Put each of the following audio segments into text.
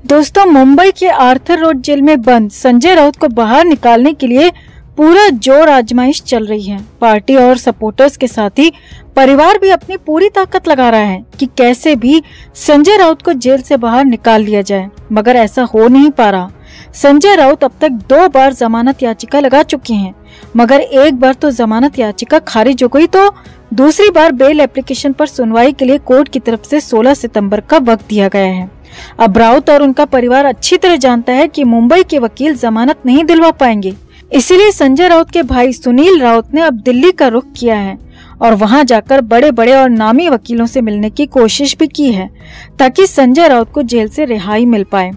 दोस्तों, मुंबई के Arthur road jail में बंद संजय राउत को बाहर निकालने के लिए पूरा जोर आजमाइश चल रही है। पार्टी और सपोर्टर्स के साथ ही परिवार भी अपनी पूरी ताकत लगा रहा है कि कैसे भी संजय राउत को जेल से बाहर निकाल लिया जाए, मगर ऐसा हो नहीं पा रहा। संजय राउत अब तक 2 बार जमानत याचिका लगा चुके हैं, मगर एक बार तो जमानत याचिका खारिज हो गई, तो दूसरी बार बेल एप्लीकेशन पर सुनवाई के लिए कोर्ट की तरफ से 16 सितंबर का वक्त दिया गया है। अब राउत और उनका परिवार अच्छी तरह जानता है कि मुंबई के वकील जमानत नहीं दिलवा पाएंगे, इसीलिए संजय राउत के भाई सुनील राउत ने अब दिल्ली का रुख किया है और वहां जाकर बड़े बड़े और नामी वकीलों से मिलने की कोशिश भी की है ताकि संजय राउत को जेल से रिहाई मिल पाए।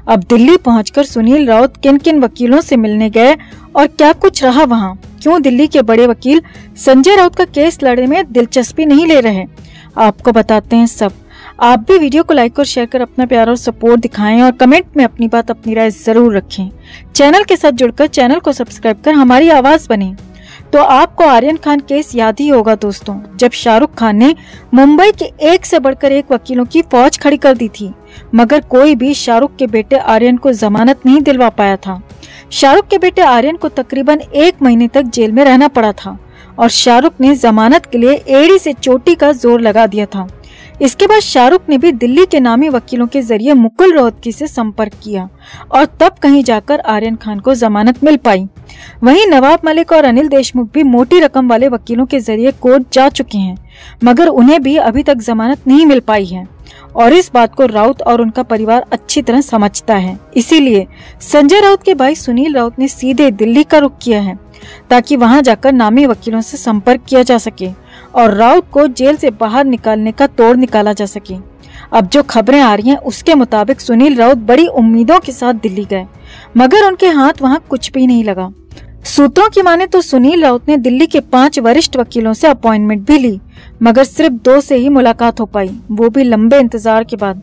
अब दिल्ली पहुंचकर सुनील राउत किन किन वकीलों से मिलने गए और क्या कुछ रहा वहां, क्यों दिल्ली के बड़े वकील संजय राउत का केस लड़ने में दिलचस्पी नहीं ले रहे, आपको बताते हैं सब। आप भी वीडियो को लाइक और शेयर कर अपना प्यार और सपोर्ट दिखाएं और कमेंट में अपनी बात अपनी राय जरूर रखें। चैनल के साथ जुड़कर चैनल को सब्सक्राइब कर हमारी आवाज बने। तो आपको आर्यन खान केस याद ही होगा दोस्तों, जब शाहरुख खान ने मुंबई के एक से बढ़कर एक वकीलों की फौज खड़ी कर दी थी, मगर कोई भी शाहरुख के बेटे आर्यन को जमानत नहीं दिलवा पाया था। शाहरुख के बेटे आर्यन को तकरीबन 1 महीने तक जेल में रहना पड़ा था और शाहरुख ने जमानत के लिए एड़ी से चोटी का जोर लगा दिया था। इसके बाद शाहरुख ने भी दिल्ली के नामी वकीलों के जरिए मुकुल रोहतगी से संपर्क किया और तब कहीं जाकर आर्यन खान को जमानत मिल पाई। वहीं नवाब मलिक और अनिल देशमुख भी मोटी रकम वाले वकीलों के जरिए कोर्ट जा चुके हैं, मगर उन्हें भी अभी तक जमानत नहीं मिल पाई है और इस बात को राउत और उनका परिवार अच्छी तरह समझता है। इसीलिए संजय राउत के भाई सुनील राउत ने सीधे दिल्ली का रुख किया है ताकि वहां जाकर नामी वकीलों से संपर्क किया जा सके और राउत को जेल से बाहर निकालने का तोड़ निकाला जा सके। अब जो खबरें आ रही हैं उसके मुताबिक सुनील राउत बड़ी उम्मीदों के साथ दिल्ली गए, मगर उनके हाथ वहां कुछ भी नहीं लगा। सूत्रों की माने तो सुनील राउत ने दिल्ली के 5 वरिष्ठ वकीलों से अपॉइंटमेंट भी ली, मगर सिर्फ 2 से ही मुलाकात हो पाई, वो भी लंबे इंतजार के बाद।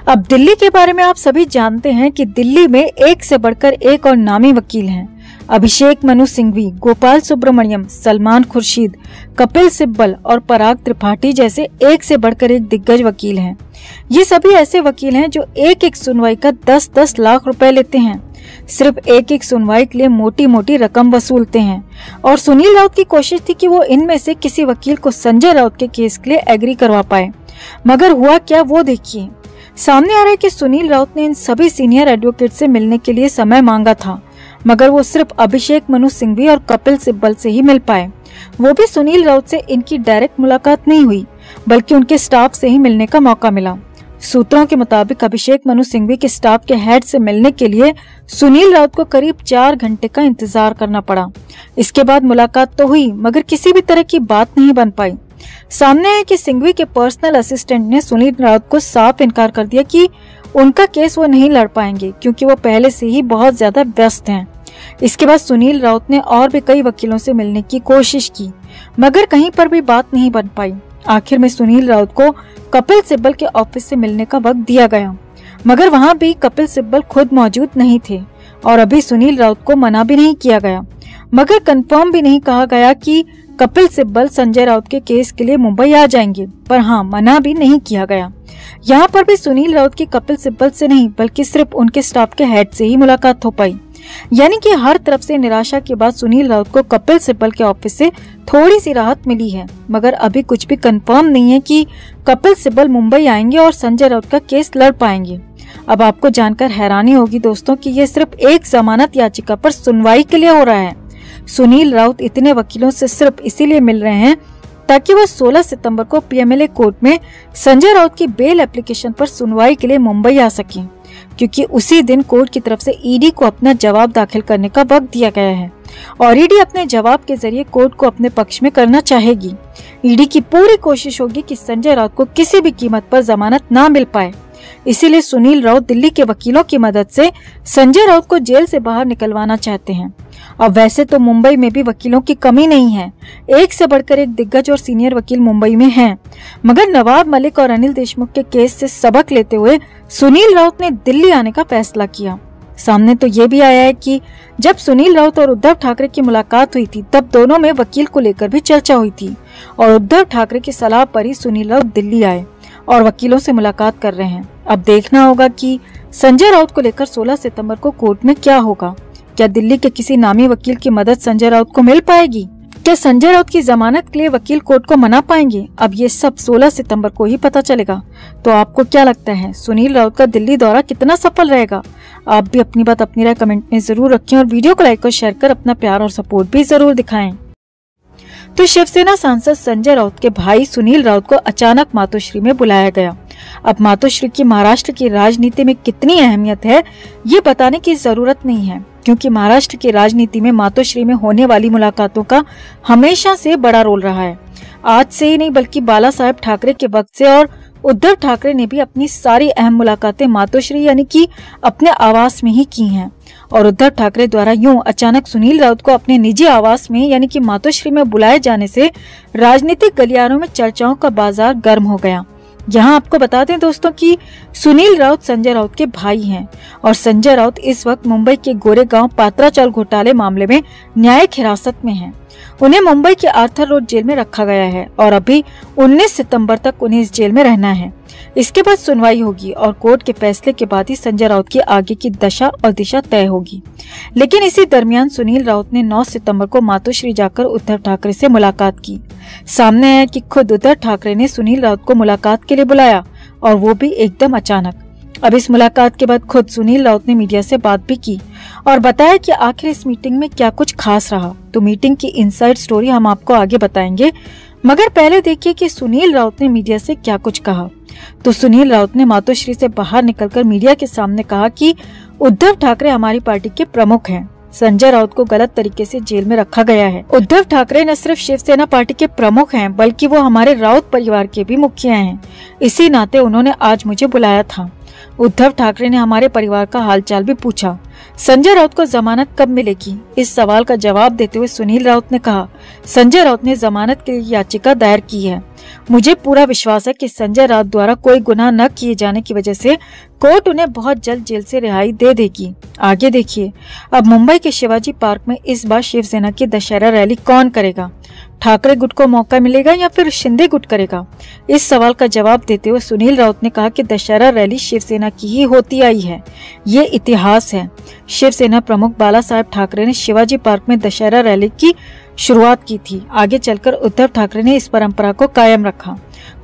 अब दिल्ली के बारे में आप सभी जानते हैं कि दिल्ली में एक से बढ़कर एक और नामी वकील हैं। अभिषेक मनु सिंघवी, गोपाल सुब्रमण्यम, सलमान खुर्शीद, कपिल सिब्बल और पराग त्रिपाठी जैसे एक से बढ़कर एक दिग्गज वकील हैं। ये सभी ऐसे वकील हैं जो एक एक सुनवाई का 10-10 लाख रुपए लेते हैं, सिर्फ एक एक सुनवाई के लिए मोटी मोटी रकम वसूलते हैं। और सुनील राउत की कोशिश थी कि वो इनमें से किसी वकील को संजय राउत के केस के लिए एग्री करवा पाए, मगर हुआ क्या वो देखिए। सामने आ रहा है कि सुनील राउत ने इन सभी सीनियर एडवोकेट से मिलने के लिए समय मांगा था, मगर वो सिर्फ अभिषेक मनु सिंघवी और कपिल सिब्बल से ही मिल पाए। वो भी सुनील राउत से इनकी डायरेक्ट मुलाकात नहीं हुई, बल्कि उनके स्टाफ से ही मिलने का मौका मिला। सूत्रों के मुताबिक अभिषेक मनु सिंघवी के स्टाफ के हेड से मिलने के लिए सुनील राउत को करीब 4 घंटे का इंतजार करना पड़ा। इसके बाद मुलाकात तो हुई, मगर किसी भी तरह की बात नहीं बन पाई। सामने है कि सिंघवी के पर्सनल असिस्टेंट ने सुनील राउत को साफ इनकार कर दिया कि उनका केस वो नहीं लड़ पाएंगे, क्योंकि वो पहले से ही बहुत ज्यादा व्यस्त हैं। इसके बाद सुनील राउत ने और भी कई वकीलों से मिलने की कोशिश की, मगर कहीं पर भी बात नहीं बन पाई। आखिर में सुनील राउत को कपिल सिब्बल के ऑफिस से मिलने का वक्त दिया गया, मगर वहां भी कपिल सिब्बल खुद मौजूद नहीं थे और अभी सुनील राउत को मना भी नहीं किया गया, मगर कंफर्म भी नहीं कहा गया कि कपिल सिब्बल संजय राउत के केस के लिए मुंबई आ जाएंगे, पर हाँ, मना भी नहीं किया गया। यहाँ पर भी सुनील राउत की कपिल सिब्बल से नहीं, बल्कि सिर्फ उनके स्टाफ के हेड से ही मुलाकात हो पाई। यानी कि हर तरफ से निराशा के बाद सुनील राउत को कपिल सिब्बल के ऑफिस से थोड़ी सी राहत मिली है, मगर अभी कुछ भी कंफर्म नहीं है कि कपिल सिब्बल मुंबई आएंगे और संजय राउत का केस लड़ पाएंगे। अब आपको जानकर हैरानी होगी दोस्तों कि ये सिर्फ एक जमानत याचिका पर सुनवाई के लिए हो रहा है। सुनील राउत इतने वकीलों से सिर्फ इसीलिए मिल रहे हैं ताकि वो 16 सितंबर को पीएमएलए कोर्ट में संजय राउत की बेल एप्लीकेशन पर सुनवाई के लिए मुंबई आ सकें, क्योंकि उसी दिन कोर्ट की तरफ से ईडी को अपना जवाब दाखिल करने का वक्त दिया गया है और ईडी अपने जवाब के जरिए कोर्ट को अपने पक्ष में करना चाहेगी। ईडी की पूरी कोशिश होगी कि संजय राउत को किसी भी कीमत पर जमानत ना मिल पाए। इसीलिए सुनील राउत दिल्ली के वकीलों की मदद से संजय राउत को जेल से बाहर निकलवाना चाहते हैं। अब वैसे तो मुंबई में भी वकीलों की कमी नहीं है, एक से बढ़कर एक दिग्गज और सीनियर वकील मुंबई में हैं, मगर नवाब मलिक और अनिल देशमुख के केस से सबक लेते हुए सुनील राउत ने दिल्ली आने का फैसला किया। सामने तो ये भी आया है कि जब सुनील राउत और उद्धव ठाकरे की मुलाकात हुई थी, तब दोनों में वकील को लेकर भी चर्चा हुई थी और उद्धव ठाकरे की सलाह पर ही सुनील राउत दिल्ली आए और वकीलों से मुलाकात कर रहे हैं। अब देखना होगा कि संजय राउत को लेकर 16 सितंबर को कोर्ट में क्या होगा? क्या दिल्ली के किसी नामी वकील की मदद संजय राउत को मिल पाएगी? क्या संजय राउत की जमानत के लिए वकील कोर्ट को मना पाएंगे? अब ये सब 16 सितंबर को ही पता चलेगा। तो आपको क्या लगता है, सुनील राउत का दिल्ली दौरा कितना सफल रहेगा? आप भी अपनी बात, अपनी राय कमेंट में जरूर रखें और वीडियो को लाइक और शेयर कर अपना प्यार और सपोर्ट भी जरूर दिखाएं। तो शिवसेना सांसद संजय राउत के भाई सुनील राउत को अचानक मातोश्री में बुलाया गया। अब मातोश्री की महाराष्ट्र की राजनीति में कितनी अहमियत है ये बताने की जरूरत नहीं है, क्योंकि महाराष्ट्र की राजनीति में मातोश्री में होने वाली मुलाकातों का हमेशा से बड़ा रोल रहा है। आज से ही नहीं बल्कि बाला साहेब ठाकरे के वक्त से, और उद्धव ठाकरे ने भी अपनी सारी अहम मुलाकातें मातोश्री यानी कि अपने आवास में ही की हैं। और उद्धव ठाकरे द्वारा यूं अचानक सुनील राउत को अपने निजी आवास में यानी कि मातोश्री में बुलाए जाने से राजनीतिक गलियारों में चर्चाओं का बाजार गर्म हो गया। यहाँ आपको बता दें दोस्तों कि सुनील राउत संजय राउत के भाई हैं और संजय राउत इस वक्त मुंबई के गोरेगांव पात्राचाल घोटाले मामले में न्यायिक हिरासत में हैं। उन्हें मुंबई के आर्थर रोड जेल में रखा गया है और अभी 19 सितंबर तक उन्हें इस जेल में रहना है। इसके बाद सुनवाई होगी और कोर्ट के फैसले के बाद ही संजय राउत की आगे की दशा और दिशा तय होगी। लेकिन इसी दरमियान सुनील राउत ने 9 सितंबर को मातोश्री जाकर उद्धव ठाकरे से मुलाकात की। सामने आया कि खुद उद्धव ठाकरे ने सुनील राउत को मुलाकात के लिए बुलाया और वो भी एकदम अचानक। अब इस मुलाकात के बाद खुद सुनील राउत ने मीडिया से बात भी की और बताया कि आखिर इस मीटिंग में क्या कुछ खास रहा। तो मीटिंग की इनसाइड स्टोरी हम आपको आगे बताएंगे, मगर पहले देखिए कि सुनील राउत ने मीडिया से क्या कुछ कहा। तो सुनील राउत ने मातोश्री से बाहर निकलकर मीडिया के सामने कहा कि उद्धव ठाकरे हमारी पार्टी के प्रमुख हैं। संजय राउत को गलत तरीके से जेल में रखा गया है। उद्धव ठाकरे न सिर्फ शिवसेना पार्टी के प्रमुख हैं, बल्कि वो हमारे राउत परिवार के भी मुखिया हैं। इसी नाते उन्होंने आज मुझे बुलाया था। उद्धव ठाकरे ने हमारे परिवार का हालचाल भी पूछा। संजय राउत को जमानत कब मिलेगी? इस सवाल का जवाब देते हुए सुनील राउत ने कहा, संजय राउत ने जमानत के लिए याचिका दायर की है। मुझे पूरा विश्वास है कि संजय राउत द्वारा कोई गुनाह न किए जाने की वजह से कोर्ट उन्हें बहुत जल्द जेल से रिहाई दे देगी। आगे देखिए, अब मुंबई के शिवाजी पार्क में इस बार शिवसेना की दशहरा रैली कौन करेगा? ठाकरे गुट को मौका मिलेगा या फिर शिंदे गुट करेगा? इस सवाल का जवाब देते हुए सुनील राउत ने कहा कि दशहरा रैली शिवसेना की ही होती आई है, ये इतिहास है। शिवसेना प्रमुख बाला साहेब ठाकरे ने शिवाजी पार्क में दशहरा रैली की शुरुआत की थी। आगे चलकर उद्धव ठाकरे ने इस परंपरा को कायम रखा।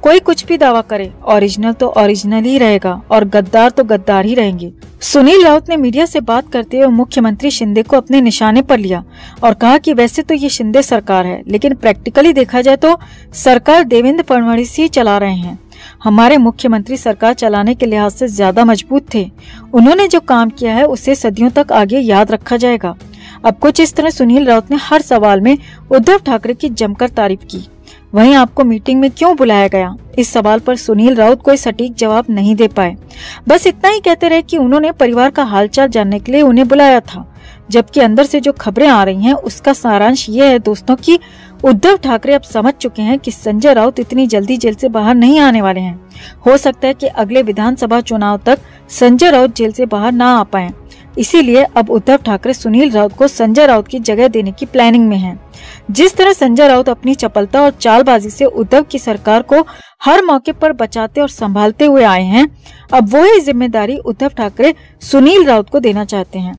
कोई कुछ भी दावा करे, ओरिजिनल तो ओरिजिनल ही रहेगा और गद्दार तो गद्दार ही रहेंगे। सुनील राउत ने मीडिया से बात करते हुए मुख्यमंत्री शिंदे को अपने निशाने पर लिया और कहा कि वैसे तो ये शिंदे सरकार है, लेकिन प्रैक्टिकली देखा जाए तो सरकार देवेंद्र फडणवीस ही चला रहे हैं। हमारे मुख्यमंत्री सरकार चलाने के लिहाज से ज्यादा मजबूत थे। उन्होंने जो काम किया है उसे सदियों तक आगे याद रखा जाएगा। अब कुछ इस तरह सुनील राउत ने हर सवाल में उद्धव ठाकरे की जमकर तारीफ की। वहीं आपको मीटिंग में क्यों बुलाया गया, इस सवाल पर सुनील राउत कोई सटीक जवाब नहीं दे पाए। बस इतना ही कहते रहे कि उन्होंने परिवार का हालचाल जानने के लिए उन्हें बुलाया था। जबकि अंदर से जो खबरें आ रही हैं उसका सारांश ये है दोस्तों कि उद्धव ठाकरे अब समझ चुके हैं कि संजय राउत इतनी जल्दी जेल से बाहर नहीं आने वाले हैं। हो सकता है कि अगले विधानसभा चुनाव तक संजय राउत जेल से बाहर ना आ पाए। इसीलिए अब उद्धव ठाकरे सुनील राउत को संजय राउत की जगह देने की प्लानिंग में हैं। जिस तरह संजय राउत अपनी चपलता और चालबाजी से उद्धव की सरकार को हर मौके पर बचाते और संभालते हुए आए हैं, अब वही जिम्मेदारी उद्धव ठाकरे सुनील राउत को देना चाहते हैं।